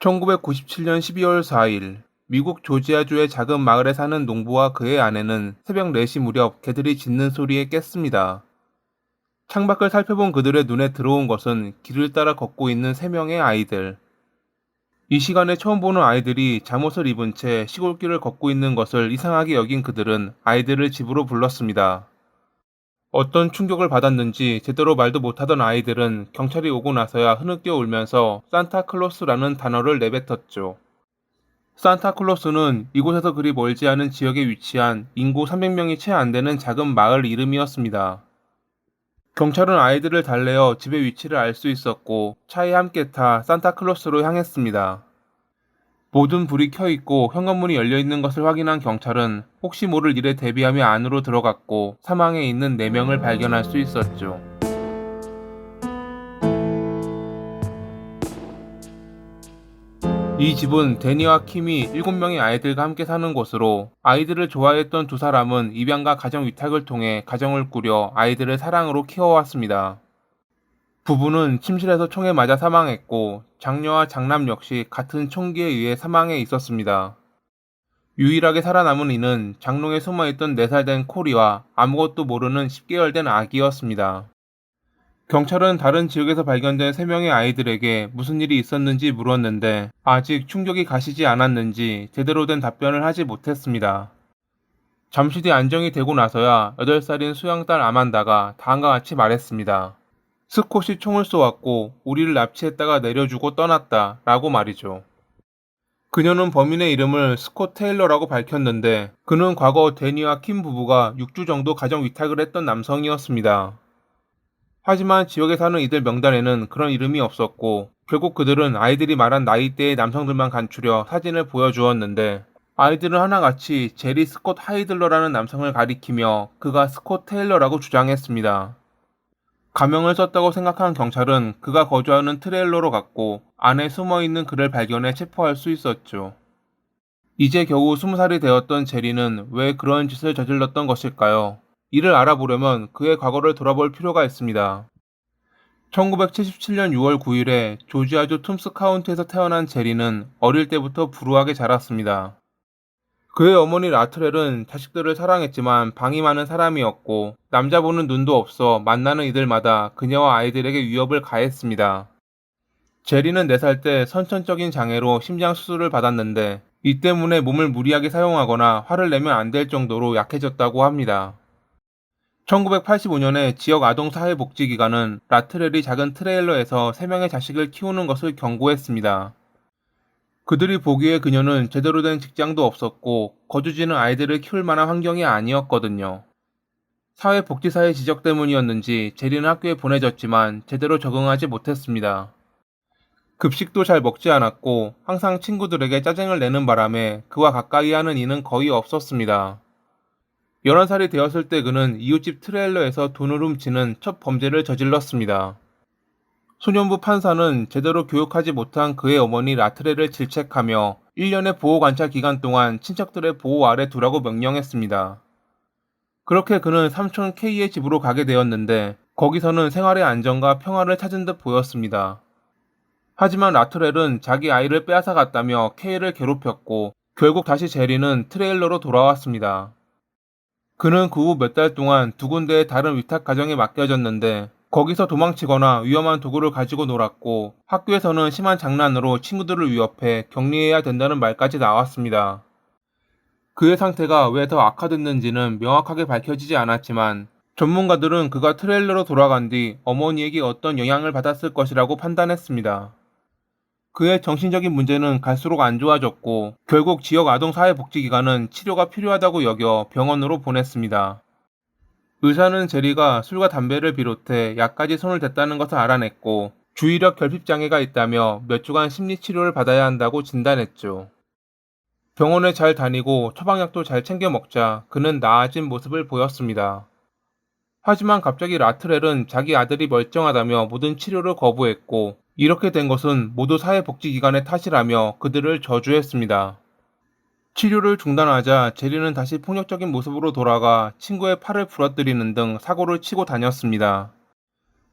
1997년 12월 4일, 미국 조지아주의 작은 마을에 사는 농부와 그의 아내는 새벽 4시 무렵 개들이 짖는 소리에 깼습니다. 창밖을 살펴본 그들의 눈에 들어온 것은 길을 따라 걷고 있는 3명의 아이들. 이 시간에 처음 보는 아이들이 잠옷을 입은 채 시골길을 걷고 있는 것을 이상하게 여긴 그들은 아이들을 집으로 불렀습니다. 어떤 충격을 받았는지 제대로 말도 못하던 아이들은 경찰이 오고 나서야 흐느껴 울면서 산타클로스라는 단어를 내뱉었죠. 산타클로스는 이곳에서 그리 멀지 않은 지역에 위치한 인구 300명이 채 안 되는 작은 마을 이름이었습니다. 경찰은 아이들을 달래어 집의 위치를 알 수 있었고 차에 함께 타 산타클로스로 향했습니다. 모든 불이 켜 있고 현관문이 열려 있는 것을 확인한 경찰은 혹시 모를 일에 대비하며 안으로 들어갔고 사망해 있는 4명을 발견할 수 있었죠. 이 집은 데니와 킴이 7명의 아이들과 함께 사는 곳으로 아이들을 좋아했던 두 사람은 입양과 가정 위탁을 통해 가정을 꾸려 아이들을 사랑으로 키워왔습니다. 부부는 침실에서 총에 맞아 사망했고 장녀와 장남 역시 같은 총기에 의해 사망해 있었습니다. 유일하게 살아남은 이는 장롱에 숨어있던 4살 된 코리와 아무것도 모르는 10개월 된 아기였습니다. 경찰은 다른 지역에서 발견된 3명의 아이들에게 무슨 일이 있었는지 물었는데 아직 충격이 가시지 않았는지 제대로 된 답변을 하지 못했습니다. 잠시 뒤 안정이 되고 나서야 8살인 수양딸 아만다가 다음과 같이 말했습니다. 스콧이 총을 쏘았고 우리를 납치했다가 내려주고 떠났다 라고 말이죠. 그녀는 범인의 이름을 스콧 테일러라고 밝혔는데 그는 과거 데니와 킴 부부가 6주 정도 가정 위탁을 했던 남성이었습니다. 하지만 지역에 사는 이들 명단에는 그런 이름이 없었고 결국 그들은 아이들이 말한 나이대의 남성들만 간추려 사진을 보여주었는데 아이들은 하나같이 제리 스콧 하이들러라는 남성을 가리키며 그가 스콧 테일러라고 주장했습니다. 가명을 썼다고 생각한 경찰은 그가 거주하는 트레일러로 갔고 안에 숨어있는 그를 발견해 체포할 수 있었죠. 이제 겨우 20살이 되었던 제리는 왜 그런 짓을 저질렀던 것일까요? 이를 알아보려면 그의 과거를 돌아볼 필요가 있습니다. 1977년 6월 9일에 조지아주 툼스 카운티에서 태어난 제리는 어릴 때부터 불우하게 자랐습니다. 그의 어머니 라트렐은 자식들을 사랑했지만 방이 많은 사람이었고 남자 보는 눈도 없어 만나는 이들마다 그녀와 아이들에게 위협을 가했습니다. 제리는 4살 때 선천적인 장애로 심장 수술을 받았는데 이 때문에 몸을 무리하게 사용하거나 화를 내면 안 될 정도로 약해졌다고 합니다. 1985년에 지역 아동사회복지기관은 라트렐이 작은 트레일러에서 3명의 자식을 키우는 것을 경고했습니다. 그들이 보기에 그녀는 제대로 된 직장도 없었고 거주지는 아이들을 키울 만한 환경이 아니었거든요. 사회복지사의 지적 때문이었는지 제리는 학교에 보내졌지만 제대로 적응하지 못했습니다. 급식도 잘 먹지 않았고 항상 친구들에게 짜증을 내는 바람에 그와 가까이 하는 이는 거의 없었습니다. 11살이 되었을 때 그는 이웃집 트레일러에서 돈을 훔치는 첫 범죄를 저질렀습니다. 소년부 판사는 제대로 교육하지 못한 그의 어머니 라트레를 질책하며 1년의 보호관찰 기간 동안 친척들의 보호 아래 두라고 명령했습니다. 그렇게 그는 삼촌 K의 집으로 가게 되었는데 거기서는 생활의 안정과 평화를 찾은 듯 보였습니다. 하지만 라트렐은 자기 아이를 빼앗아 갔다며 K를 괴롭혔고 결국 다시 제리는 트레일러로 돌아왔습니다. 그는 그 후 몇 달 동안 2군데의 다른 위탁 가정에 맡겨졌는데 거기서 도망치거나 위험한 도구를 가지고 놀았고 학교에서는 심한 장난으로 친구들을 위협해 격리해야 된다는 말까지 나왔습니다. 그의 상태가 왜 더 악화됐는지는 명확하게 밝혀지지 않았지만 전문가들은 그가 트레일러로 돌아간 뒤 어머니에게 어떤 영향을 받았을 것이라고 판단했습니다. 그의 정신적인 문제는 갈수록 안 좋아졌고 결국 지역 아동사회복지기관은 치료가 필요하다고 여겨 병원으로 보냈습니다. 의사는 제리가 술과 담배를 비롯해 약까지 손을 댔다는 것을 알아냈고 주의력 결핍 장애가 있다며 몇 주간 심리치료를 받아야 한다고 진단했죠. 병원에 잘 다니고 처방약도 잘 챙겨 먹자 그는 나아진 모습을 보였습니다. 하지만 갑자기 라트렐은 자기 아들이 멀쩡하다며 모든 치료를 거부했고 이렇게 된 것은 모두 사회복지기관의 탓이라며 그들을 저주했습니다. 치료를 중단하자 제리는 다시 폭력적인 모습으로 돌아가 친구의 팔을 부러뜨리는 등 사고를 치고 다녔습니다.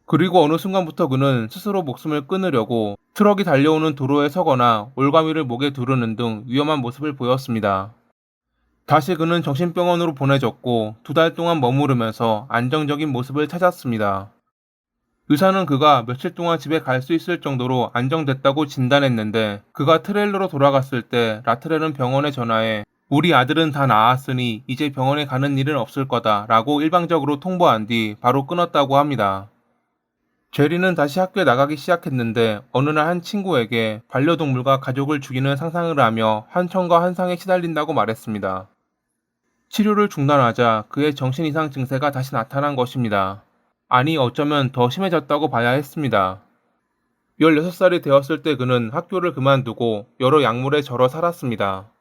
그리고 어느 순간부터 그는 스스로 목숨을 끊으려고 트럭이 달려오는 도로에 서거나 올가미를 목에 두르는 등 위험한 모습을 보였습니다. 다시 그는 정신병원으로 보내졌고 2달 동안 머무르면서 안정적인 모습을 찾았습니다. 의사는 그가 며칠 동안 집에 갈 수 있을 정도로 안정됐다고 진단했는데 그가 트레일러로 돌아갔을 때 라트렐은 병원에 전화해 우리 아들은 다 나았으니 이제 병원에 가는 일은 없을 거다 라고 일방적으로 통보한 뒤 바로 끊었다고 합니다. 제리는 다시 학교에 나가기 시작했는데 어느 날 한 친구에게 반려동물과 가족을 죽이는 상상을 하며 환청과 환상에 시달린다고 말했습니다. 치료를 중단하자 그의 정신 이상 증세가 다시 나타난 것입니다. 아니 어쩌면 더 심해졌다고 봐야 했습니다. 16살이 되었을 때 그는 학교를 그만두고 여러 약물에 절어 살았습니다.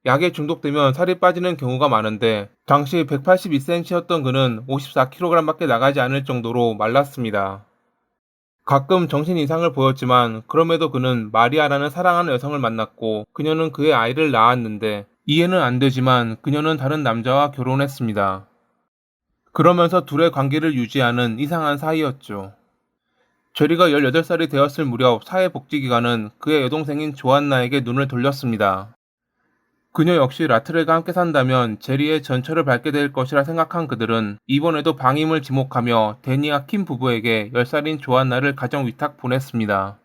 약에 중독되면 살이 빠지는 경우가 많은데 당시 182cm였던 그는 54kg밖에 나가지 않을 정도로 말랐습니다. 가끔 정신 이상을 보였지만 그럼에도 그는 마리아라는 사랑하는 여성을 만났고 그녀는 그의 아이를 낳았는데 이해는 안 되지만 그녀는 다른 남자와 결혼했습니다. 그러면서 둘의 관계를 유지하는 이상한 사이였죠. 제리가 18살이 되었을 무렵 사회복지기관은 그의 여동생인 조안나에게 눈을 돌렸습니다. 그녀 역시 라트렐과 함께 산다면 제리의 전철을 밟게 될 것이라 생각한 그들은 이번에도 방임을 지목하며 데니와 킴 부부에게 10살인 조안나를 가정 위탁 보냈습니다.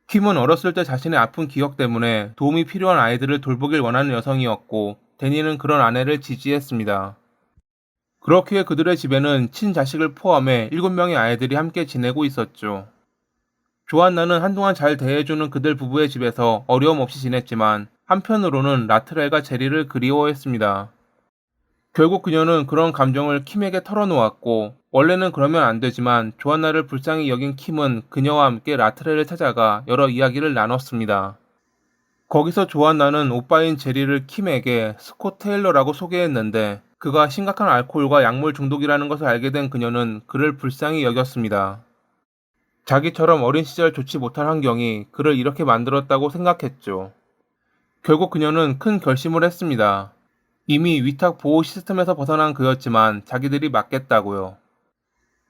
킴은 어렸을 때 자신의 아픈 기억 때문에 도움이 필요한 아이들을 돌보길 원하는 여성이었고 데니는 그런 아내를 지지했습니다. 그렇기에 그들의 집에는 친자식을 포함해 7명의 아이들이 함께 지내고 있었죠. 조안나는 한동안 잘 대해주는 그들 부부의 집에서 어려움 없이 지냈지만 한편으로는 라트렐과 제리를 그리워했습니다. 결국 그녀는 그런 감정을 킴에게 털어놓았고 원래는 그러면 안 되지만 조안나를 불쌍히 여긴 킴은 그녀와 함께 라트렐을 찾아가 여러 이야기를 나눴습니다. 거기서 조안나는 오빠인 제리를 킴에게 스콧 테일러라고 소개했는데 그가 심각한 알코올과 약물 중독이라는 것을 알게 된 그녀는 그를 불쌍히 여겼습니다. 자기처럼 어린 시절 좋지 못한 환경이 그를 이렇게 만들었다고 생각했죠. 결국 그녀는 큰 결심을 했습니다. 이미 위탁 보호 시스템에서 벗어난 그였지만 자기들이 맡겠다고요.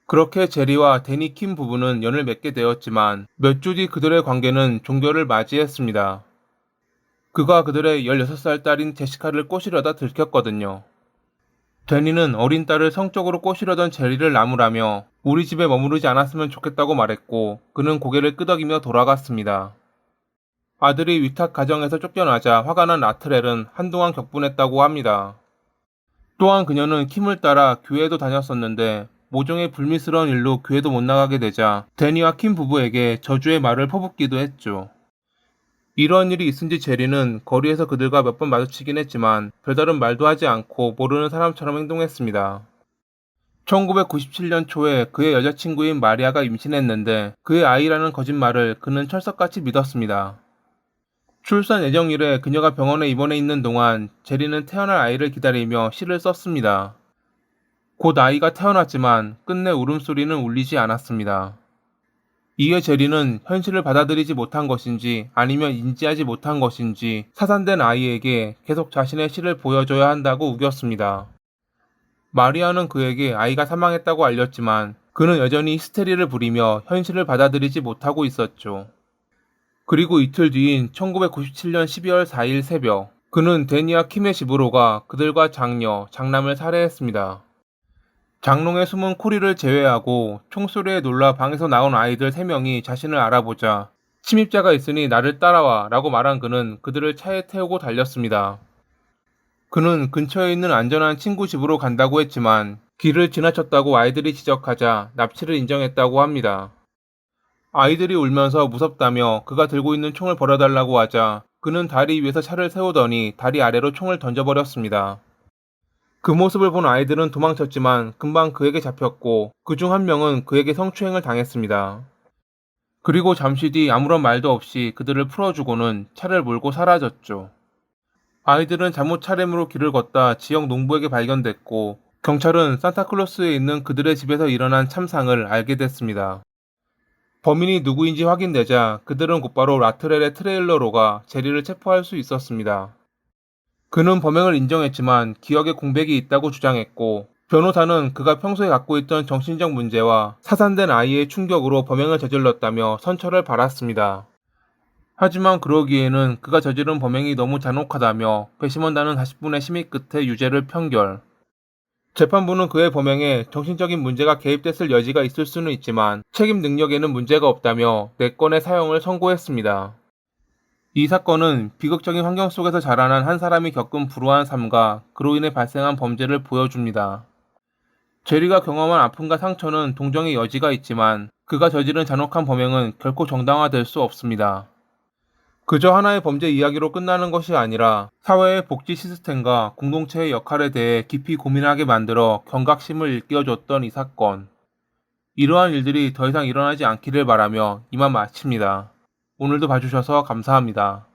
그렇게 제리와 데니 킴 부부는 연을 맺게 되었지만 몇 주 뒤 그들의 관계는 종결을 맞이했습니다. 그가 그들의 16살 딸인 제시카를 꼬시려다 들켰거든요. 데니는 어린 딸을 성적으로 꼬시려던 제리를 나무라며 우리 집에 머무르지 않았으면 좋겠다고 말했고 그는 고개를 끄덕이며 돌아갔습니다. 아들이 위탁 가정에서 쫓겨나자 화가 난 라트렐은 한동안 격분했다고 합니다. 또한 그녀는 킴을 따라 교회도 다녔었는데 모종의 불미스러운 일로 교회도 못 나가게 되자 데니와 킴 부부에게 저주의 말을 퍼붓기도 했죠. 이런 일이 있은지 제리는 거리에서 그들과 몇 번 마주치긴 했지만 별다른 말도 하지 않고 모르는 사람처럼 행동했습니다. 1997년 초에 그의 여자친구인 마리아가 임신했는데 그의 아이라는 거짓말을 그는 철석같이 믿었습니다. 출산 예정일에 그녀가 병원에 입원해 있는 동안 제리는 태어날 아이를 기다리며 시를 썼습니다. 곧 아이가 태어났지만 끝내 울음소리는 울리지 않았습니다. 이에 제리는 현실을 받아들이지 못한 것인지 아니면 인지하지 못한 것인지 사산된 아이에게 계속 자신의 시를 보여줘야 한다고 우겼습니다. 마리아는 그에게 아이가 사망했다고 알렸지만 그는 여전히 히스테리를 부리며 현실을 받아들이지 못하고 있었죠. 그리고 이틀 뒤인 1997년 12월 4일 새벽 그는 데니와 킴의 집으로 가 그들과 장녀, 장남을 살해했습니다. 장롱에 숨은 코리를 제외하고 총소리에 놀라 방에서 나온 아이들 3명이 자신을 알아보자 침입자가 있으니 나를 따라와 라고 말한 그는 그들을 차에 태우고 달렸습니다. 그는 근처에 있는 안전한 친구 집으로 간다고 했지만 길을 지나쳤다고 아이들이 지적하자 납치를 인정했다고 합니다. 아이들이 울면서 무섭다며 그가 들고 있는 총을 버려달라고 하자 그는 다리 위에서 차를 세우더니 다리 아래로 총을 던져버렸습니다. 그 모습을 본 아이들은 도망쳤지만 금방 그에게 잡혔고 그중 한 명은 그에게 성추행을 당했습니다. 그리고 잠시 뒤 아무런 말도 없이 그들을 풀어주고는 차를 몰고 사라졌죠. 아이들은 잘못 차량으로 길을 걷다 지역 농부에게 발견됐고 경찰은 산타클로스에 있는 그들의 집에서 일어난 참상을 알게 됐습니다. 범인이 누구인지 확인되자 그들은 곧바로 라트렐의 트레일러로 가 제리를 체포할 수 있었습니다. 그는 범행을 인정했지만 기억에 공백이 있다고 주장했고 변호사는 그가 평소에 갖고 있던 정신적 문제와 사산된 아이의 충격으로 범행을 저질렀다며 선처를 받았습니다. 하지만 그러기에는 그가 저지른 범행이 너무 잔혹하다며 배심원단은 40분의 심의 끝에 유죄를 판결. 재판부는 그의 범행에 정신적인 문제가 개입됐을 여지가 있을 수는 있지만 책임 능력에는 문제가 없다며 4건의 사형을 선고했습니다. 이 사건은 비극적인 환경 속에서 자라난 한 사람이 겪은 불우한 삶과 그로 인해 발생한 범죄를 보여줍니다. 제리가 경험한 아픔과 상처는 동정의 여지가 있지만 그가 저지른 잔혹한 범행은 결코 정당화될 수 없습니다. 그저 하나의 범죄 이야기로 끝나는 것이 아니라 사회의 복지 시스템과 공동체의 역할에 대해 깊이 고민하게 만들어 경각심을 일깨워줬던 이 사건. 이러한 일들이 더 이상 일어나지 않기를 바라며 이만 마칩니다. 오늘도 봐주셔서 감사합니다.